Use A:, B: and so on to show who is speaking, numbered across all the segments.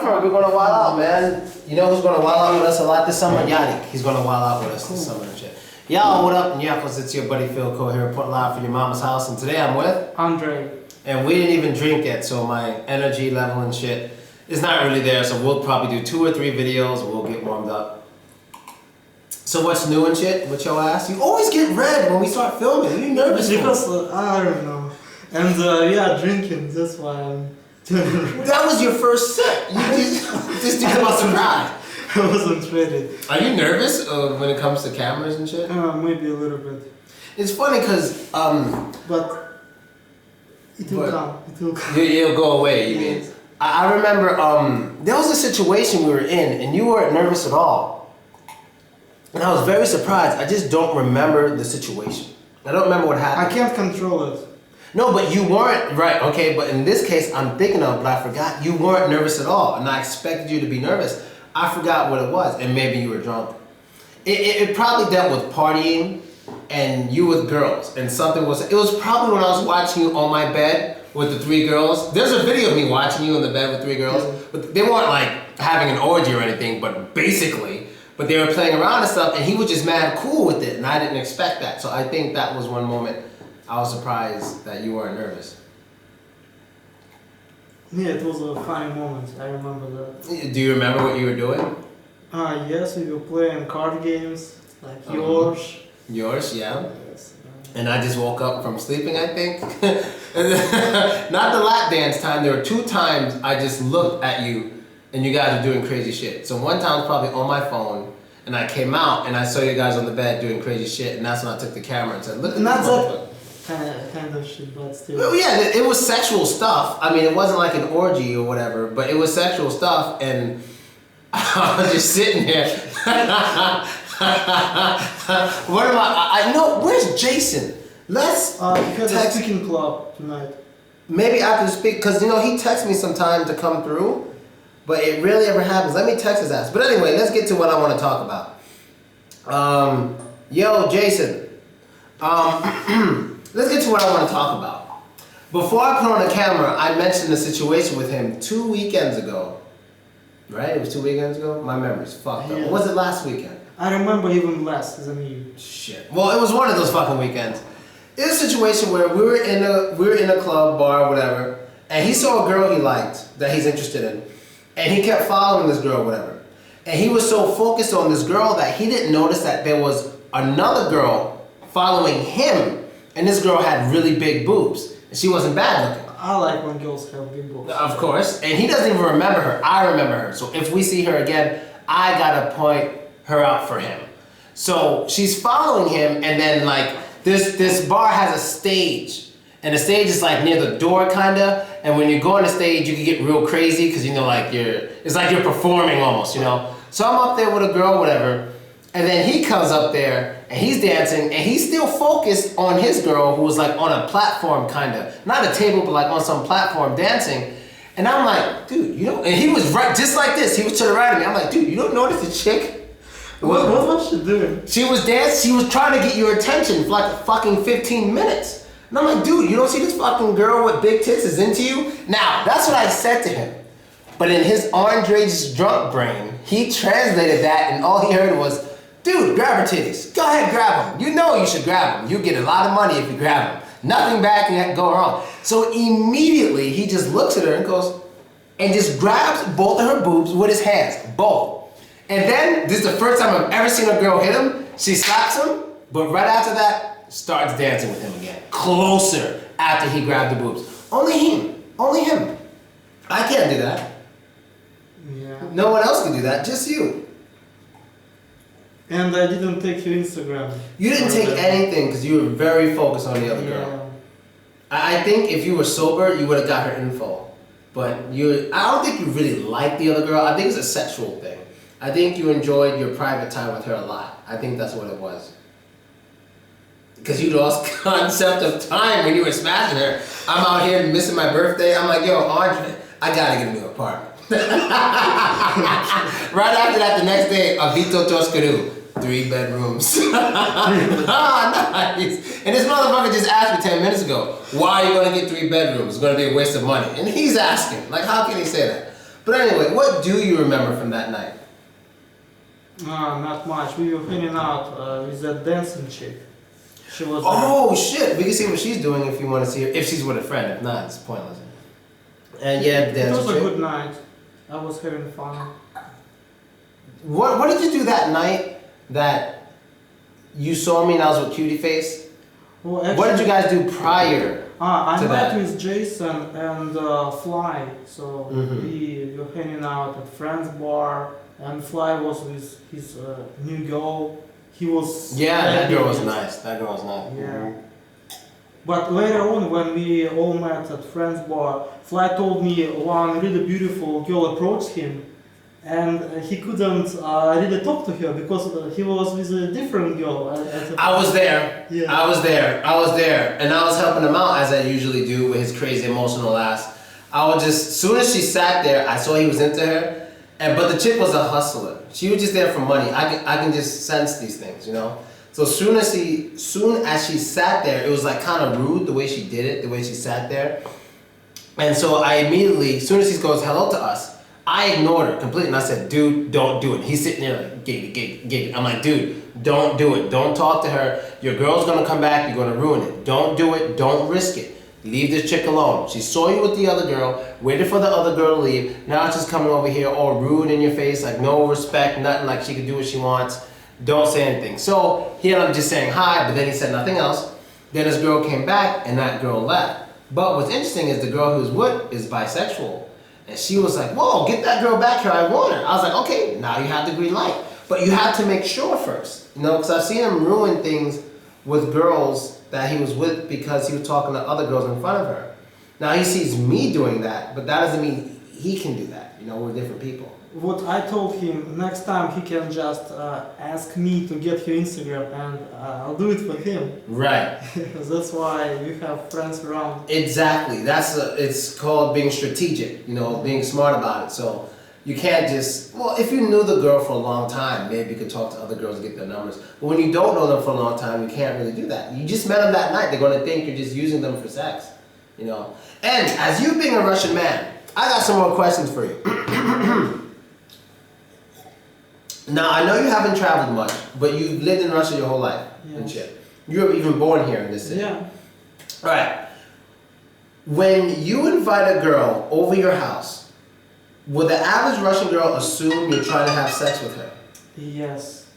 A: summer, we're gonna wild out, man. You know who's gonna wild out with us a lot this summer? Yannick. He's gonna wild out with us this summer and shit. Y'all, what up? Nyakos, it's your buddy Philko here, reporting live from your mama's house, and today I'm with
B: Andre.
A: And we didn't even drink yet, so my energy level and shit is not really there. So we'll probably do 2 or 3 videos. And we'll get warmed up. So what's new and shit with your ass? You always get red when we start filming. Are you nervous?
B: Because I don't know. And yeah, drinking. That's why I'm.
A: That was your first sip. You just did about surprise.
B: I wasn't ready.
A: Are you nervous when it comes to cameras and shit?
B: Maybe a little bit.
A: It's funny because
B: but it will come. It will come.
A: It'll go away. You mean? I remember there was a situation we were in, and you weren't nervous at all. And I was very surprised. I just don't remember the situation. I don't remember what happened.
B: I can't control it.
A: No, but you weren't, right, okay, but in this case, I'm thinking of, but I forgot, you weren't nervous at all, and I expected you to be nervous. I forgot what it was, and maybe you were drunk. It probably dealt with partying, and you with girls, and something was, it was probably when I was watching you on my bed with the 3 girls. There's a video of me watching you in the bed with 3 girls, but they weren't like having an orgy or anything, but basically, but they were playing around and stuff, and he was just mad cool with it, and I didn't expect that, so I think that was one moment I was surprised that you weren't nervous.
B: Yeah, it was a funny moment. I remember that.
A: Do you remember what you were doing?
B: Yes, we were playing card games like yours.
A: Yours, yeah.
B: Yes.
A: And I just woke up from sleeping, I think. Not the lap dance time. There were 2 times I just looked at you and you guys were doing crazy shit. So one time was probably on my phone and I came out and I saw you guys on the bed doing crazy shit, and that's when I took the camera and said, look at this motherfucker.
B: Kind of shit, but still.
A: Well, yeah, it was sexual stuff. I mean, it wasn't like an orgy or whatever, but it was sexual stuff, and I was just sitting there. What am I know, where's Jason? Let's
B: because text speaking club tonight.
A: Maybe after speak, because you know, he texts me sometime to come through, but it rarely ever happens. Let me text his ass. But anyway, let's get to what I want to talk about. Yo, Jason. Let's get to what I want to talk about. Before I put on the camera, I mentioned the situation with him 2 weekends ago. Right? It was 2 weekends ago? My memory's fucked up.
B: Yeah.
A: Or was it last weekend?
B: I remember even less than you.
A: Shit. Well, it was one of those fucking weekends. It was a situation where we were in a club, bar, whatever, and he saw a girl he liked that he's interested in. And he kept following this girl, whatever. And he was so focused on this girl that he didn't notice that there was another girl following him. And this girl had really big boobs. And she wasn't bad looking.
B: I like when girls have big boobs.
A: Of course. And he doesn't even remember her. I remember her. So if we see her again, I gotta point her out for him. So she's following him, and then like this bar has a stage. And the stage is like near the door kinda. And when you go on the stage, you can get real crazy because you know, like it's like you're performing almost, you know. So I'm up there with a girl, whatever. And then he comes up there and he's dancing and he's still focused on his girl who was like on a platform kinda. Not a table, but like on some platform dancing. And I'm like, dude, you know, and he was right just like this. He was to the right of me. I'm like, dude, you don't notice the chick?
B: What was she doing?
A: She was dancing, she was trying to get your attention for like fucking 15 minutes. And I'm like, dude, you don't see this fucking girl with big tits is into you? Now, that's what I said to him. But in his Andre's drunk brain, he translated that and all he heard was, dude, grab her titties. Go ahead, grab them. You know you should grab them. You get a lot of money if you grab them. Nothing bad can go wrong. So immediately, he just looks at her and goes, and just grabs both of her boobs with his hands, both. And then, this is the first time I've ever seen a girl hit him. She slaps him, but right after that, starts dancing with him again. Closer after he grabbed the boobs. Only him. Only him. I can't do that.
B: Yeah.
A: No one else can do that, just you.
B: And I didn't take your Instagram.
A: You didn't take anything because you were very focused on the other girl. I think if you were sober, you would have got her info. But I don't think you really liked the other girl. I think it's a sexual thing. I think you enjoyed your private time with her a lot. I think that's what it was. Because you lost concept of time when you were smashing her. I'm out here missing my birthday. I'm like, yo, Andre, I gotta get a new apartment. Right after that, the next day, Avito Toscanu, 3 bedrooms. Ah, nice. And this motherfucker just asked me 10 minutes ago, why are you gonna get 3 bedrooms? It's gonna be a waste of money. And he's asking, like, how can he say that? But anyway, what do you remember from that night?
B: Not much. We were hanging out with that dancing chick. She was.
A: Oh shit! We can see what she's doing if you want to see her. If she's with a friend, if not, it's pointless. And yeah,
B: It was a
A: chick.
B: good night. I was having fun.
A: What did you do that night that you saw me and I was with Cutie Face?
B: Well, actually,
A: What did you guys do prior?
B: I
A: to
B: met
A: that?
B: with Jason and Fly, so we were hanging out at friend's bar, and Fly was with his new girl. He was.
A: Yeah, that girl was
B: happy.
A: nice. That girl was nice.
B: Yeah. But later on, when we all met at friend's bar, Fly told me one really beautiful girl approached him, and he couldn't really talk to her because he was with a different girl.
A: I was there.
B: Yeah.
A: I was there. And I was helping him out as I usually do with his crazy emotional ass. I was just, as soon as she sat there, I saw he was into her, but the chick was a hustler. She was just there for money. I can just sense these things, you know. So soon as she sat there, it was like kind of rude the way she did it, the way she sat there. And so I immediately, as soon as he goes hello to us, I ignored her completely and I said, dude, don't do it. He's sitting there like, gig. I'm like, dude, don't do it. Don't talk to her. Your girl's gonna come back, you're gonna ruin it. Don't do it, don't risk it. Leave this chick alone. She saw you with the other girl, waited for the other girl to leave. Now she's coming over here all rude in your face, like no respect, nothing, like she can do what she wants. Don't say anything. So he ended up just saying hi, but then he said nothing else. Then his girl came back and that girl left. But what's interesting is the girl who's with is bisexual. And she was like, whoa, get that girl back here, I want her. I was like, okay, now you have the green light. But you have to make sure first, you know, because I've seen him ruin things with girls that he was with because he was talking to other girls in front of her. Now he sees me doing that, but that doesn't mean he can do that. You know, we're different people.
B: What I told him, next time he can just ask me to get her Instagram and I'll do it for him.
A: Right.
B: That's why we have friends around.
A: Exactly. It's called being strategic, you know, being smart about it. So you can't just, well, if you knew the girl for a long time, maybe you could talk to other girls and get their numbers. But when you don't know them for a long time, you can't really do that. You just met them that night. They're going to think you're just using them for sex, you know. And as you being a Russian man, I got some more questions for you. Now, I know you haven't traveled much, but you've lived in Russia your whole life and shit. You were even born here in this city.
B: Yeah.
A: All right. When you invite a girl over your house, would the average Russian girl assume you're trying to have sex with her?
B: Yes.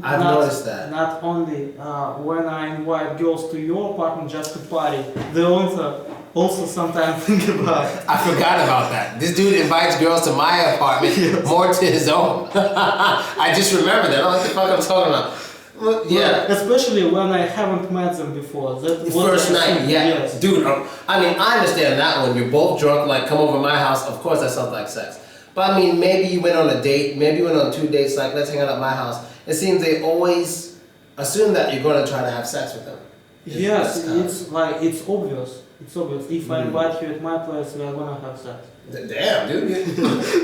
A: I've noticed that.
B: Not only when I invite girls to your apartment just to party, they also sometimes think about it.
A: I forgot about that. This dude invites girls to my apartment, more to his own. I just remembered that. I don't know what the fuck I'm talking about. Well, yeah.
B: Especially when I haven't met them before. That was
A: First night, yeah.
B: Yes.
A: Dude, I mean, I understand that one. You're both drunk, like, come over my house. Of course, that sounds like sex. But I mean, maybe you went on a date. Maybe you went on 2 dates, like, let's hang out at my house. It seems they always assume that you're going to try to have sex with them.
B: Yes, it's like, it's obvious. It's obvious. If I invite you at my place, we are gonna have sex.
A: Damn, dude.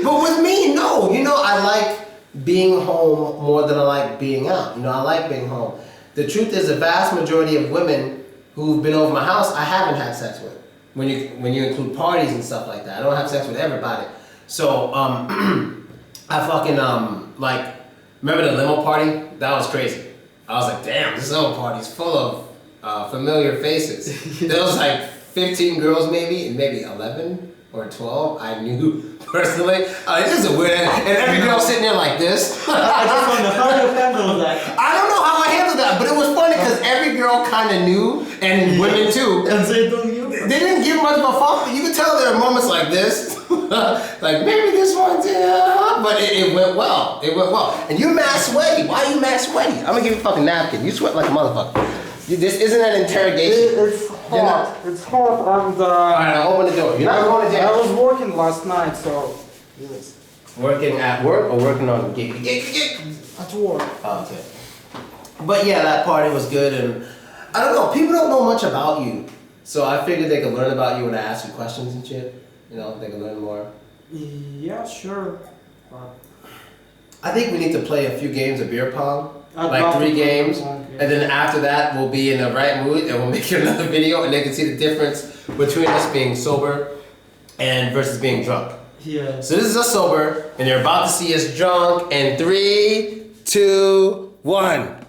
A: But with me, no. You know, I like being home more than I like being out. You know, I like being home. The truth is, the vast majority of women who've been over my house, I haven't had sex with. When you include parties and stuff like that, I don't have sex with everybody. So, I fucking like, remember the limo party? That was crazy. I was like, damn, this limo party's full of familiar faces. There was like 15 girls maybe, and maybe 11 or 12 I knew personally. This is a weird, and every girl sitting there like this.
B: I just wonder how you handle that.
A: I don't know how I handled that, but it was funny because every girl kind of knew, and women too.
B: And they don't give a
A: They didn't give much of a fuck, but you could tell there are moments like this. Like, maybe this one's, but it went well. It went well. And you're mad sweaty. Why are you mad sweaty? I'm gonna give you a fucking napkin. You sweat like a motherfucker. This isn't an interrogation.
B: It's hot. It's hot and
A: Alright, I'll open the door. You're not going to
B: I
A: jail.
B: was working last night, so yes.
A: Working at work or working on gig?
B: At work.
A: Oh, okay. But yeah, that party was good, and I don't know, people don't know much about you. So I figured they could learn about you when I ask you questions and shit. You know, they can learn more.
B: Yeah, sure. But
A: I think we need to play a few games of beer pong.
B: I'd
A: Like
B: love
A: 3
B: to play
A: games,
B: beer pong, yeah.
A: and then after that we'll be in the right mood and we'll make another video and they can see the difference between us being sober and versus being drunk.
B: Yeah.
A: So this is us sober, and you're about to see us drunk. In 3, 2, 1.